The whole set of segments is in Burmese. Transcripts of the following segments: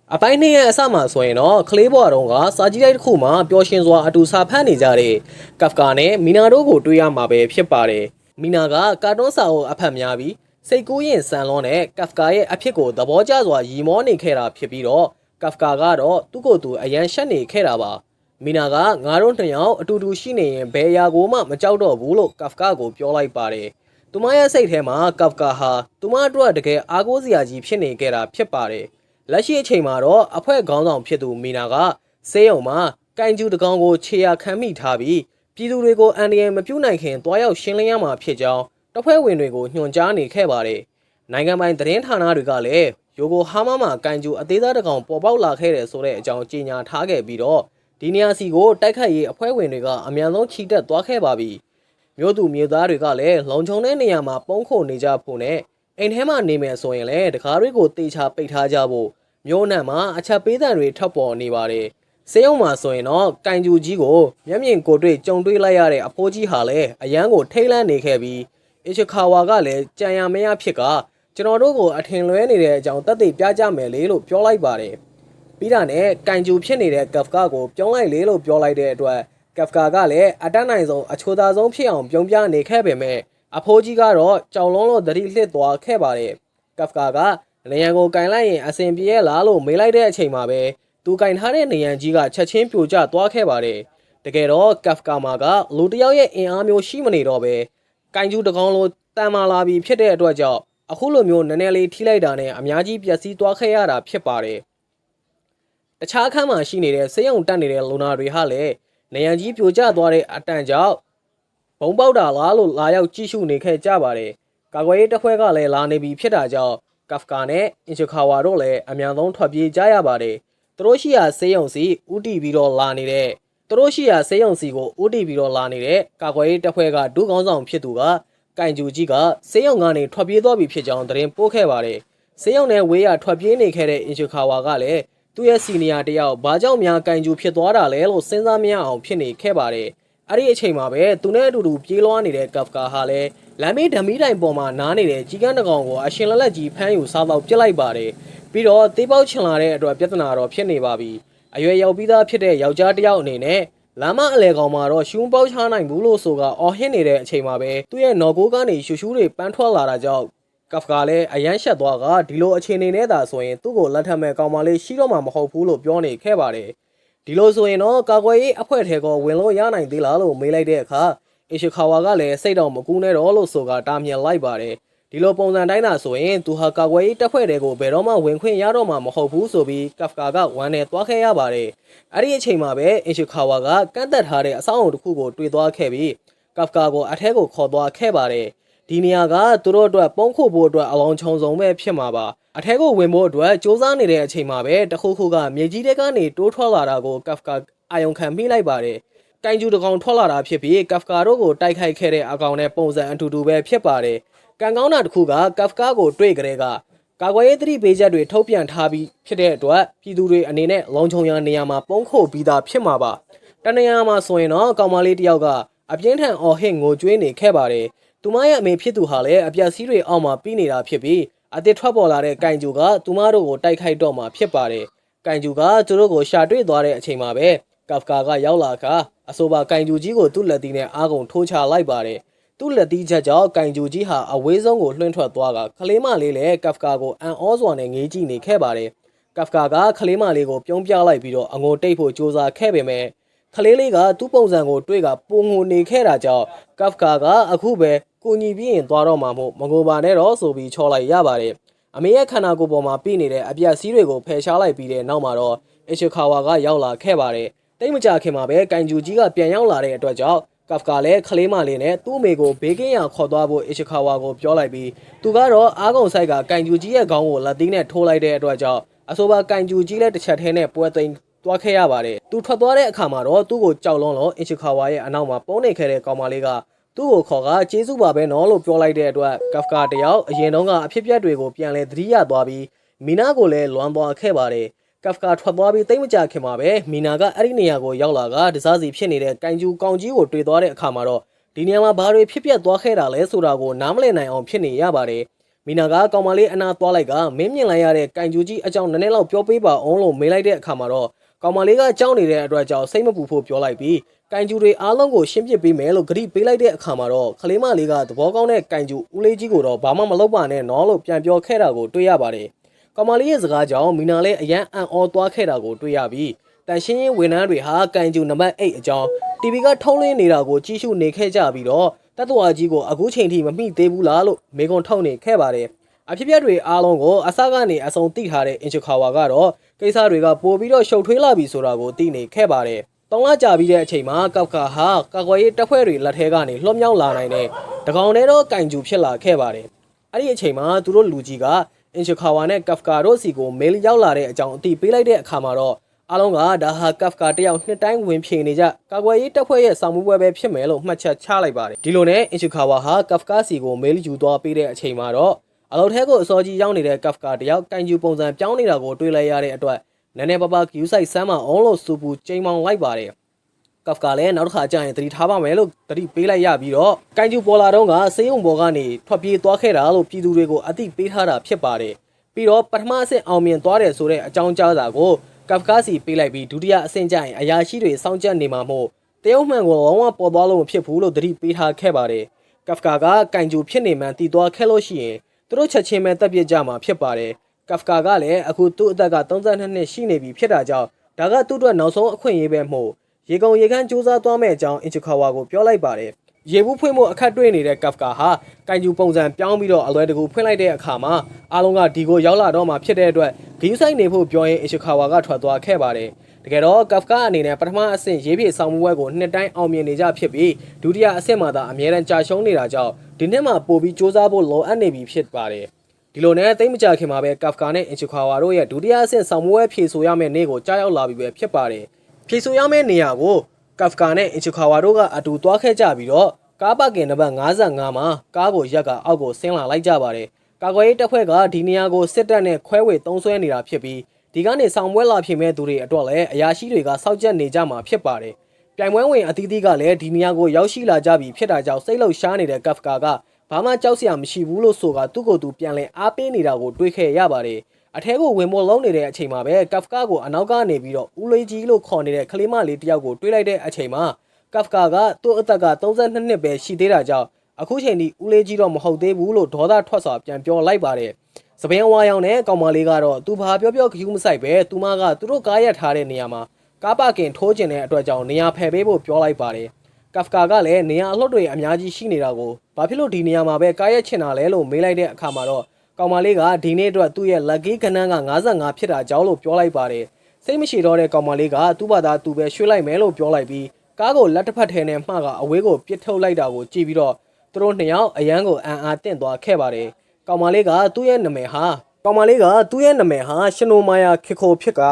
အပိုင်းနှစ်ရဲ့အစမှာဆိုရင်တော့ကလေးဘွားတော်ကစာကြည့်တိုက်တစ်ခုမှာပျော်ရွှင်စွာအတူစာဖတ်နေကြတဲ့ကဖကာနဲ့မီနာတို့ကိုတွေ့ရမှာပဲဖြစ်ပါတယ်။မီနာကကာတွန်းစာအုပ်အဖတ်များပြီးစိတ်ကူးရင်ဆန်လွန်းတဲ့ကဖကာရဲ့အဖြစ်ကိုသဘောကျစွာရီမောနေခဲ့တာဖြစ်ပြီးတော့ကဖကာကတော့သူ့ကိုယ်သူအရန်ရှက်နေခဲ့တာပါ။မီနာကငါတို့နှစ်ယောက်အတူတူရှိနေရင်ဘယ်အရာကိုမှမကြောက်တော့ဘူးလို့ကဖကာကိုပြောလိုက်ပါတယ်။သူမရဲ့စိတ်ထဲမှာကဖကာဟာသူမအတွက်တကယ်အားကိုးစရာကြီးဖြစ်နေခဲ့တာဖြစ်ပါတယ်။လက်ရှိအချိန်မှာတော့အဖွဲ့ခေါင်းဆောင်ဖြစ်သူမီနာကစေးရုံမှာကန်ကျူတကောင်ကိုခြေရာခံမိထားပြီးပြည်သူတွေကိုအန်ဒီယန်မပြုတ်နိုင်ခင်တွားရောက်ရှင်းလင်းရမှာဖြစ်ကြောင်းတပ်ဖွဲ့ဝင်တွေကိုညွှန်ကြားနေခဲ့ပါတယ်။နိုင်ငံပိုင်သတင်းဌာနတွေကလည်းယိုကိုဟာမာမှာကန်ကျူအသေးစားတကောင်ပေါ်ပေါက်လာခဲ့တယ်ဆိုတဲ့အကြောင်းကြေညာထားခဲ့ပြီးတော့ဒီနေရာစီကိုတိုက်ခတ်ရေးအဖွဲ့ဝင်တွေကအများဆုံးချီတက်သွားခဲ့ပါပြီ။မြို့သူမြို့သားတွေကလည်းလုံခြုံတဲ့နေရာမှာပုန်းခိုနေကြဖို့နဲ့အိမ်ထဲမှာနေမယ်ဆိုရင်လည်းတကားတွေကိုတေချာပိတ်ထားကြဖို့မြို့နယ်မှာအချက်ပေးသံတွေထပ်ပေါ်နေပါတယ်။စေယုံမှာဆိုရင်တော့ကန်ကျူကြီးကိုမျက်မြင်ကိုတွေ့ကြုံတွေ့လိုက်ရတဲ့အဖိုးကြီးဟာလည်းအရန်ကိုထိတ်လန့်နေခဲ့ပြီးအီချီခါဝါကလည်းကြံရမရဖြစ်ကကျွန်တော်တို့ကိုအထင်လွဲနေတဲ့အကြောင်းသက်သေပြကြမယ်လေလို့ပြောလိုက်ပါတယ်။ပြီးတာနဲ့ကန်ကျူဖြစ်နေတဲ့ကဖကာကိုပြောင်းလိုက်လေလို့ပြောလိုက်တဲ့အတွက်ကဖကာကလည်းအတတ်နိုင်ဆုံးအချိုးသားဆုံးဖြစ်အောင်ပြုံးပြနေခဲ့ပေမဲ့အဖိုးကြီးကတော့ကြောင်လုံးလို့သတိလှစ်သွားခဲ့ပါတယ်။ကဖကာကနေရန်ကိုကင်လိုက်ရင်အစင်ပြေရလားလို့မေးလိုက်တဲ့အချိန်မှာပဲသူကင်ထားတဲ့နေရန်ကြီးကချက်ချင်းပြိုကျသွားခဲ့ပါတယ်။တကယ်တော့ကဖကာမာကလူတယောက်ရဲ့အင်အားမျိုးရှိမနေတော့ပဲကင်ကျူတကောင်လိုတန်မာလာပြီးဖြစ်တဲ့အတွက်ကြောင့်အခုလိုမျိုးနည်းနည်းလေးထိလိုက်တာနဲ့အများကြီးပျက်စီးသွားခဲ့ရတာဖြစ်ပါတယ်။တခြားအခန်းမှာရှိနေတဲ့စေယုံတက်နေတဲ့လူနာတွေဟာလည်းနေရန်ကြီးပြိုကျသွားတဲ့အတန်ကြောင့်ဘုံပေါက်တာလားလို့လာရောက်ကြည့်ရှုနေခဲ့ကြပါတယ်။ကာကွယ်ရေးတပ်ဖွဲ့ကလည်းလာနေပြီဖြစ်တာကြောင့်ကဖကာနဲ့အင်ချီခါဝါတို့လည်းအများဆုံးထွက်ပြေးကြရပါတယ်။သူတို့ရှိရာစေယုံစီဥတီပြီးတော့လာနေတဲ့ကာကွယ်ရေးတပ်ဖွဲ့ကဒုခေါင်းဆောင်ဖြစ်သူကကန်ကျူကြီးကစေယုံကနေထွက်ပြေးသွားပြီဖြစ်ကြောင်းသတင်းပို့ခဲ့ပါတယ်။စေယုံနဲ့ဝေးရထွက်ပြေးနေခဲ့တဲ့အင်ချီခါဝါကလည်းသူ့ရဲ့စီနီယာတယောက်ဘာကြောင့်များကန်ကျူဖြစ်သွားတာလဲလို့စဉ်းစားမရအောင်ဖြစ်နေခဲ့ပါတယ်။အဲ့ဒီအချိန်မှာပဲသူနဲ့အတူတူပြေးလွှားနေတဲ့ကဖကာဟာလည်းလမ်းမေးဓမီတိုင်ပေါ်မှာနားနေတဲ့ကြီးကန်းတကောင်ကိုအရှင်လက်လက်ကြီးဖမ်းယူစားတော့ပြစ်လိုက်ပါတယ်ပြီးတော့တေးပေါက်ချင်လာတဲ့အတွက်ပြဿနာတော့ဖြစ်နေပါပြီအရွယ်ရောက်ပြီးသားဖြစ်တဲ့ယောက်ျားတစ်ယောက်အနေနဲ့လမ်းမအလဲကောင်မှာတော့ရှူးပေါက်ချနိုင်ဘူးလို့ဆိုကအော်ဟစ်နေတဲ့အချိန်မှာပဲသူ့ရဲ့နော်ကိုကနေရှူရှူးတွေပန်းထွက်လာတာကြောင့်ကဖကာလည်းအရန်ရှက်သွားကဒီလိုအခြေအနေနဲ့သာဆိုရင်သူ့ကိုလက်ထပ်မဲ့ကောင်မလေးရှိတော့မှမဟုတ်ဘူးလို့ပြောနေခဲ့ပါတယ်ဒီလိုဆိုရင်တော့ကာကွယ်ရေးအဖွဲ့ထဲကဝင်လို့ရနိုင်သေးလားလို့မေးလိုက်တဲ့အခါအီရှီခါဝါကလည်းစိတ်တော့မကူးနဲ့တော့လို့ဆိုတာတားမြင်လိုက်ပါတယ်ဒီလိုပုံစံတိုင်းသာဆိုရင်သူဟာကာကွယ်ရေးတပ်ဖွဲ့တွေကိုဘယ်တော့မှဝင်ခွင့်ရတော့မှာမဟုတ်ဘူးဆိုပြီးကဖကာကဝမ်းနဲ့သွားခဲ့ရပါတယ်အဲ့ဒီအချိန်မှာပဲအီရှီခါဝါကကန့်သက်ထားတဲ့အဆောက်အုံတစ်ခုကိုတွေ့သွားခဲ့ပြီးကဖကာကိုအထက်ကိုခေါ်သွားခဲ့ပါတယ်ဒီနေရာကသူတို့အတွက်ပုံခုဖို့အတွက်အလောင်းချုံဆုံးပဲဖြစ်မှာပါအထက်ကိုဝင်ဖို့အတွက်စ조사နေတဲ့အချိန်မှာပဲတခုခုကမြေကြီးတဲကနေတိုးထွက်လာတာကိုကဖကာအာယုံခံမိလိုက်ပါတယ်ကန်ကျူတကောင်ထွက်လာတာဖြစ်ပြီးကဖကာတို့ကိုတိုက်ခိုက်ခဲ့တဲ့အကောင်နဲ့ပုံစံအတူတူပဲဖြစ်ပါတယ်ကံကောင်းတာတစ်ခုကကဖကာကိုတွေ့ကြတဲ့ကကာကွယ်ရေးသတိပေးချက်တွေထုတ်ပြန်ထားပြီးဖြစ်တဲ့အတွက်ပြည်သူတွေအနေနဲ့လုံခြုံရာနေရာမှာပုံခုပြီးသားဖြစ်မှာပါတနေရာမှာဆိုရင်တော့ကောင်မလေးတယောက်ကအပြင်းထန်အော်ဟစ်ငိုကြွေးနေခဲ့ပါတယ်သူမရဲ့အမေဖြစ်သူဟာလည်းအပြက်စီးတွေအောက်မှာပြီးနေတာဖြစ်ပြီးအသစ်ထွက်ပေါ်လာတဲ့ကန်ကျူကသူမတို့ကိုတိုက်ခိုက်တော့မှာဖြစ်ပါတယ်ကန်ကျူကသူတို့ကိုရှာတွေ့သွားတဲ့အချိန်မှာပဲကဖကာကရောက်လာကအဆိုပါကန်ကျူကြီးကိုသူ့လက်သီးနဲ့အားကုန်ထိုးချလိုက်ပါတယ်သူ့လက်သီးချက်ကြောင့်ကန်ကျူကြီးဟာအဝေးဆုံးကိုလွှင့်ထွက်သွားကခလေးမလေးလည်းကဖကာကိုအန်ဩစွာနဲ့ငေးကြည့်နေခဲ့ပါတယ်ကဖကာကခလေးမလေးကိုပြုံးပြလိုက်ပြီးတော့အငိုတိတ်ဖို့ကြိုးစားခဲ့ပေမဲ့ခလေးလေးကသူ့ပုံစံကိုတွေ့ကပုံငိုနေခဲ့တာကြောင့်ကဖကာကအခုပဲကိုညီပြီးရင်သွားတော့မှာမို့မငိုပါနဲ့တော့ဆိုပြီးချော်လိုက်ရပါတယ်အမေရဲ့ခန္ဓာကိုယ်ပေါ်မှာပြီးနေတဲ့အပြက်စီးတွေကိုဖယ်ရှားလိုက်ပြီးတဲ့နောက်မှာတော့အီရှီခါဝါကရောက်လာခဲ့ပါတယ်တိတ်မကြခင်မှာပဲကန်ကျူကြီးကပြန်ရောက်လာတဲ့အတွက်ကြောင့်ကဖကာလည်းခလေးမလေးနဲ့သူ့အမေကိုဘေးကင်းရာခေါ်သွားဖို့အီရှီခါဝါကိုပြောလိုက်ပြီးသူကတော့အားကုန်ဆိုင်ကကန်ကျူကြီးရဲ့ခေါင်းကိုလက်သီးနဲ့ထိုးလိုက်တဲ့အတွက်ကြောင့်အဆိုပါကန်ကျူကြီးလည်းတစ်ချက်ထဲနဲ့ပွဲသိမ်းသွားခဲ့ရပါတယ်သူထွက်သွားတဲ့အခါမှာတော့သူ့ကိုကြောက်လွန်းလို့အီရှီခါဝါရဲ့အနောက်မှာပုံနေခဲ့တဲ့ကောင်မလေးကသူ့ကိုခေါ်ကကျေးဇူးပါပဲနော်လို့ပြောလိုက်တဲ့အတွက်ကဖကာတယောက်အရင်တုန်းကအဖြစ်အပျက်တွေကိုပြန်လဲသတိရသွားပြီးမီနာကိုလည်းလွမ်းသွားခဲ့ပါတယ်ကဖကာထွက်သွားပြီးတိတ်မကြခင်မှာပဲမီနာကအဲ့ဒီနေရာကိုရောက်လာကတစားစီဖြစ်နေတဲ့ကန်ကျူကောင်ကြီးကိုတွေ့သွားတဲ့အခါမှာတော့ဒီနေရာမှာဘာတွေဖြစ်ပျက်သွားခဲ့တာလဲဆိုတာကိုနားမလည်နိုင်အောင်ဖြစ်နေရပါတယ် မီနာကကောင်မလေးအနာသွားလိုက်ကမင်းမြင်လိုက်ရတဲ့ကန်ကျူကြီးအကြောင်းနည်းနည်းလောက်ပြောပေးပါအောင်လို့မေးလိုက်တဲ့အခါမှာတော့ကောင်မလေးကကြောက်နေတဲ့အတွက်ကြောင့်စိတ်မပူဖို့ပြောလိုက်ပြီးကန်ကျူတွေအားလုံးကိုရှင်းပြပေးမယ်လို့ဂရုပေးလိုက်တဲ့အခါမှာတော့ကလေးမလေးကသဘောကောင်းတဲ့ကန်ကျူဦးလေးကြီးကိုတော့ဘာမှမလုပ်ပါနဲ့နော်လို့ပြန်ပြောခဲ့တာကိုတွေ့ရပါတယ်ကောင်မလေးရဲ့စကားကြောင့်မီနာလည်းအရန်အံ့ဩသွားခဲ့တာကိုတွေ့ရပြီးတန်ရှင်းရင်ဝန်ထမ်းတွေဟာကန်ကျူနံပါတ်8အကြောင်း TV ကထုံးလင်းနေတာကိုကြည့်ရှုနေခဲ့ကြပြီးတော့တတ်တော်ကြီးကိုအခုချိန်ထိမမိသေးဘူးလားလို့မေကွန်ထုတ်နေခဲ့ပါတယ်အဖြစ်အပျက်တွေအားလုံးကိုအစကနေအဆုံးသိထားတဲ့အင်ချခါဝါကတော့ကိစ္စတွေကပိုပြီးတော့ရှုပ်ထွေးလာပြီဆိုတာကိုသိနေခဲ့ပါတယ်။၃လကြာပြီးတဲ့အချိန်မှာကောက်ကာဟာကာကွယ်ရေးတပ်ဖွဲ့တွေလက်ထဲကနေလွှတ်မြောက်လာနိုင်တဲ့တကောင်ထဲတော့ကင်ဂျူဖြစ်လာခဲ့ပါတယ်။အဲ့ဒီအချိန်မှာသူတို့လူကြီးကအင်ချခါဝါနဲ့ကဖကာတို့စီကိုမေးလ်ရောက်လာတဲ့အကြောင်းအသိပေးလိုက်တဲ့အခါမှာတော့အားလုံးကဒါဟာကဖကာတယောက်နှစ်တိုင်းဝင်ဖြေနေကြကာကွယ်ရေးတပ်ဖွဲ့ရဲ့ဆောင်မှုပွဲပဲဖြစ်မယ်လို့မှတ်ချက်ချလိုက်ပါတယ်။ဒီလိုနဲ့အင်ချခါဝါဟာကဖကာစီကိုမေးလ်ယူသွားပေးတဲ့အချိန်မှာတော့အလောက်ထဲကိုအစောကြီးရောက်နေတဲ့ကဖကာတယောက်ကင်ဂျူပုံစံပြောင်းနေတာကိုတွေ့လိုက်ရတဲ့အတွက်နည်းနည်းပါးပါးဂယူးဆိုင်ဆမ်းမအောင်လို့စူပူချိန်မောင်းလိုက်ပါတယ်ကဖကာလည်းနောက်တစ်ခါကျရင်သတိထားပါမယ်လို့သတိပေးလိုက်ရပြီးတော့ကန်ကျူပေါ်လာတော့ကစေးုံပေါ်ကနေထွက်ပြေးသွားခဲ့တာလို့ပြည်သူတွေကိုအသိပေးထားတာဖြစ်ပါတယ်ပြီးတော့ပထမအဆင့်အောင်မြင်သွားတယ်ဆိုတဲ့အကြောင်းကြားစာကိုကဖကာစီပေးလိုက်ပြီးဒုတိယအဆင့်ကျရင်အရာရှိတွေစောင့်ကြပ်နေမှာမို့တရုတ်မှန်ကိုလုံးဝပေါ်သွားလို့မဖြစ်ဘူးလို့သတိပေးထားခဲ့ပါတယ်ကဖကာကကန်ကျူဖြစ်နေမှန်တည်သွားခဲ့လို့ရှိရင်သူတို့ချက်ချင်းပဲတပ်ပြစ်ကြမှာဖြစ်ပါတယ်ကဖကာကလည်းအခုသူ့အသက်က32နှစ်ရှိနေပြီဖြစ်တာကြောင့်ဒါကသူ့အတွက်နောက်ဆုံးအခွင့်အရေးပဲမို့ရေကုန်ရေခမ်းစူးစမ်းသွားမယ့်အကြောင်းအင်ချခါဝါကိုပြောလိုက်ပါတယ်ရေဘူးဖွင့်ဖို့အခက်တွေ့နေတဲ့ကဖကာဟာကန်ကျူပုံစံပြောင်းပြီးတော့အလွယ်တကူဖွင့်လိုက်တဲ့အခါမှာအားလုံးကဒီကိုရောက်လာတော့မှဖြစ်တဲ့အတွက်ဂီးဆိုင်နေဖို့ပြောရင်အင်ချခါဝါကထွက်သွားခဲ့ပါတယ်တကယ်တော့ကဖကာအနေနဲ့ပထမအဆင့်ရေးပြေဆောင်မှုပွဲကိုနှစ်တိုင်းအောင်မြင်နေကြဖြစ်ပြီးဒုတိယအဆင့်မှာသာအမြဲတမ်းကြာရှုံးနေတာကြောင့်ဒီနှစ်မှာပိုပြီးစူးစမ်းဖို့လိုအပ်နေပြီဖြစ်ပါတယ်ဒီလိုနဲ့တိတ်မကြခင်မှာပဲကဖကာနဲ့အင်ချခါဝါတို့ရဲ့ဒုတိယအဆင့်ဆောင်မှုပွဲဖြေဆိုရမယ့်နေ့ကိုကြားရောက်လာပြီပဲဖြစ်ပါတယ်ဖြေဆိုရမယ့်နေရာကိုကဖကာနဲ့အင်ချခါဝါတို့ကအတူသွားခဲ့ကြပြီးတော့ကားပါကင်နံပါတ်55မှာကားကိုရက်ကအောက်ကိုဆင်းလာလိုက်ကြပါတယ်ကာကွယ်ရေးတပ်ဖွဲ့ကဒီနေရာကိုစစ်တပ်နဲ့ခွဲဝေသုံးစွဲနေတာဖြစ်ပြီးဒီကနေဆောင်ပွဲလာဖြစ်မဲ့သူတွေအတွက်လည်းအရာရှိတွေကစောင့်ကြပ်နေကြမှာဖြစ်ပါတယ်ပြိုင်ပွဲဝင်အသီးသီးကလည်းဒီနေရာကိုရောက်ရှိလာကြပြီဖြစ်တာကြောင့်စိတ်လှုပ်ရှားနေတဲ့ကဖကာကဘာမှကြောက်စရာမရှိဘူးလို့ဆိုကသူ့ကိုယ်သူပြန်လည်အားပေးနေတာကိုတွေးခဲ့ရပါတယ်အထဲကိုဝင်ဖို့လုံးနေတဲ့အချိန်မှာပဲကဖကာကိုအနောက်ကနေပြီးတော့ဦးလေးကြီးလို့ခေါ်နေတဲ့ကလေးမလေးတယောက်ကိုတွေးလိုက်တဲ့အချိန်မှာကဖကာကသူ့အသက်က32နှစ်ပဲရှိသေးတာကြောင့်အခုချိန်ထိဦးလေးကြီးတော့မဟုတ်သေးဘူးလို့ဒေါသထွက်စွာပြန်ပြောလိုက်ပါတယ်စပင်းဝါရောင်နဲ့ကောင်မလေးကတော့သူဘာပြောခူးမဆိုင်ပဲသူမကသူတို့ကားရထားတဲ့နေရာမှာကားပါကင်ထိုးကျင်တဲ့အတွက်ကြောင့်နေရာဖယ်ပေးဖို့ပြောလိုက်ပါတယ်ကဖကာကလည်းနေရာအလှုပ်တွေအများကြီးရှိနေတာကိုဘာဖြစ်လို့ဒီနေရာမှာပဲကားရက်ချင်တာလဲလို့မေးလိုက်တဲ့အခါမှာတော့ကောင်မလေးကဒီနေ့အတွက်သူ့ရဲ့ lucky ကဏ္ဍက55ဖြစ်တာကြောင့်လို့ပြောလိုက်ပါတယ်စိတ်မရှိတော့တဲ့ကောင်မလေးကသူ့ဘာသာသူပဲရွှေ့လိုက်မယ်လို့ပြောလိုက်ပြီးကားကိုလက်တစ်ဖက်ထဲနဲ့မှကအဝေးကိုပစ်ထုတ်လိုက်တာကိုကြည့်ပြီးတော့သူတို့နှစ်ယောက်အရန်ကိုအံ့အားတင့်သွားခဲ့ပါတယ်ကောင်မလေးကသူ့ရဲ့နာမည်ဟာရှင်နိုမာယာခေခိုဖြစ်က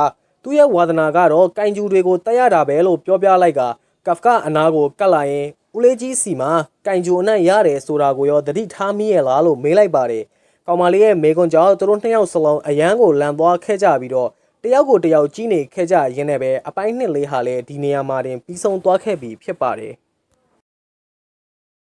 သူ့ရဲ့ဝါသနာကတော့ကင်ဂျူတွေကိုတက်ရတာပဲလို့ပြောပြလိုက်ကကဖကာအနာကိုကတ်လာရင်ဦးလေးကြီးစီမှာကင်ဂျူအနံ့ရတယ်ဆိုတာကိုရောသတိထားမိရဲ့လားလို့မေးလိုက်ပါတယ်ကောင်မလေးရဲ့မေကွန်ကြောင့်သူတို့နှစ်ယောက်စလုံးအရန်ကိုလန်သွားခဲ့ကြပြီးတော့တယောက်ကိုတယောက်ကြီးနေခဲ့ကြရင်းနဲ့ပဲအပိုင်းနှစ်လေးဟာလည်းဒီနေရာမှာတင်ပြီးဆုံးသွားခဲ့ပြီဖြစ်ပါတယ်